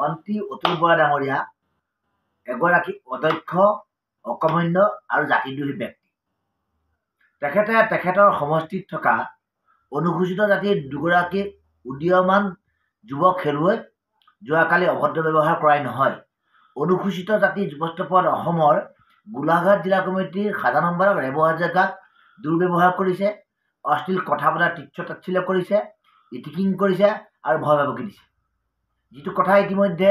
মন্ত্ৰী অতুল বৰা ডাঙৰীয়া এগৰাকী অদক্ষ, অকৰ্মণ্য আৰু জাতিদ্ৰোহী ব্যক্তি। তেখেতৰ সমষ্টিত থকা অনুসূচিত জাতিৰ দুগৰাকী উদীয়মান যুৱ খেলুৱৈক যোৱাকালি অভদ্ৰ ব্যৱহাৰ কৰাই নহয়, অনুসূচিত জাতি যুৱস্থাপন অসমৰ গোলাঘাট জিলা কমিটিৰ সাধাৰণ সম্পাদক ৰেবু হাজৰিকাক দুৰ্ব্যৱহাৰ কৰিছে, অশ্লীল কথা পতাৰ তীব্ৰ তাচ্ছিল্য কৰিছে, ইটিকিং কৰিছে আৰু ভয় ভাবুকি দিছে। যিটো কথা ইতিমধ্যে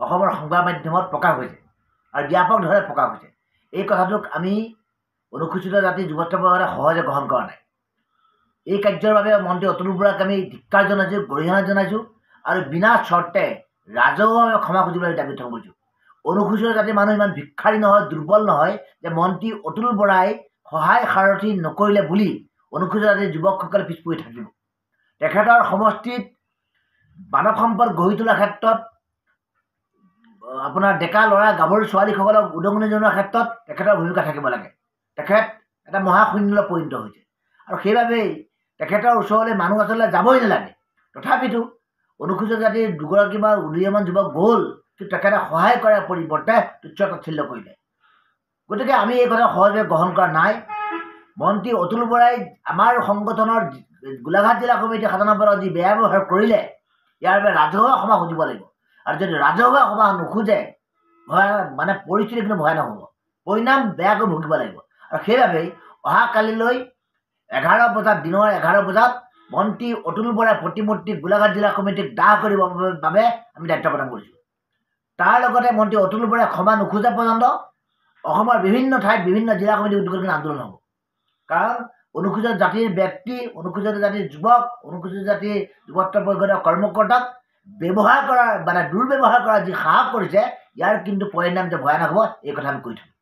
অসমৰ সংবাদ মাধ্যমত প্ৰকাশ হৈছে আৰু ব্যাপকভাৱে প্ৰকাশ হৈছে। এই কথাটোক আমি অনুসূচিত জাতি যুৱস্থাপনে সহজে গ্ৰহণ কৰা নাই। এই কাৰ্যৰ বাবে মন্ত্ৰী অতুল বৰাক আমি ধিক্কাৰ জনাইছোঁ, গৰিহণা জনাইছোঁ আৰু বিনা চৰ্তে ৰাজহুৱাভাৱে ক্ষমা খুজিবলৈ দাবী কৰিছোঁ। অনুসূচিত জাতিৰ মানুহ ইমান ভিক্ষাৰী নহয়, দুৰ্বল নহয় যে মন্ত্ৰী অতুল বৰাই সহায় সাৰথি নকৰিলে বুলি অনুসূচিত জাতিৰ যুৱকসকলে পিছ পৰি থাকিব। তেখেতৰ সমষ্টিত মানৱ সম্পদ গঢ়ি তোলাৰ ক্ষেত্ৰত আপোনাৰ ডেকা ল'ৰা গাভৰু ছোৱালীসকলক উদগনি জনোৱাৰ ক্ষেত্ৰত তেখেতৰ ভূমিকা থাকিব লাগে। তেখেত এটা মহাশূন্যলৈ পৰিণত হৈছে আৰু সেইবাবেই তেখেতৰ ওচৰলৈ মানুহ আচলতে যাবই নালাগে। তথাপিতো অনুসূচিত জাতিৰ দুগৰাকী বা উদীয়মান যুৱক গ'ল, কিন্তু তেখেতে সহায় কৰাৰ পৰিৱৰ্তে তুচ্ছ তাচ্ছিল্য কৰিলে। গতিকে আমি এই কথা সহজে গ্ৰহণ কৰা নাই। মন্ত্ৰী অতুল বৰাই আমাৰ সংগঠনৰ গোলাঘাট জিলা কমিটিৰ সাধাৰণ সম্পাদক যি বেয়া ব্যৱহাৰ কৰিলে, ইয়াৰ বাবে ৰাজহুৱা ক্ষমা খুজিব লাগিব। আৰু যদি ৰাজহুৱা ক্ষমা নোখোজে মানে পৰিস্থিতি কিন্তু ভয়ানক হ'ব, পৰিণাম বেয়াকৈ ভুগিব লাগিব। আৰু সেইবাবেই অহাকালিলৈ 11 বজাত, দিনৰ 11 বজাত মন্ত্ৰী অতুল বৰাই প্ৰতিমূৰ্তি গোলাঘাট জিলা কমিটিক দাহ কৰিবৰ বাবে আমি দায়িত্ব প্ৰদান কৰিছোঁ। তাৰ লগতে মন্ত্ৰী অতুল বৰাই ক্ষমা নোখোজা পৰ্যন্ত অসমৰ বিভিন্ন ঠাইত বিভিন্ন জিলা কমিটিৰ উদ্যোগত আন্দোলন হ'ব। কাৰণ অনুসূচিত জাতিৰ ব্যক্তি, অনুসূচিত জাতিৰ যুৱক, অনুসূচিত জাতিৰ যুৱত্ব পৰিষদৰ কৰ্মকৰ্তাক ব্যৱহাৰ কৰাৰ মানে দুৰ্ব্যৱহাৰ কৰাৰ যি সাহস কৰিছে, ইয়াৰ কিন্তু পৰিণাম যে ভয়ানক হ'ব, এই কথা আমি কৈ থাকোঁ।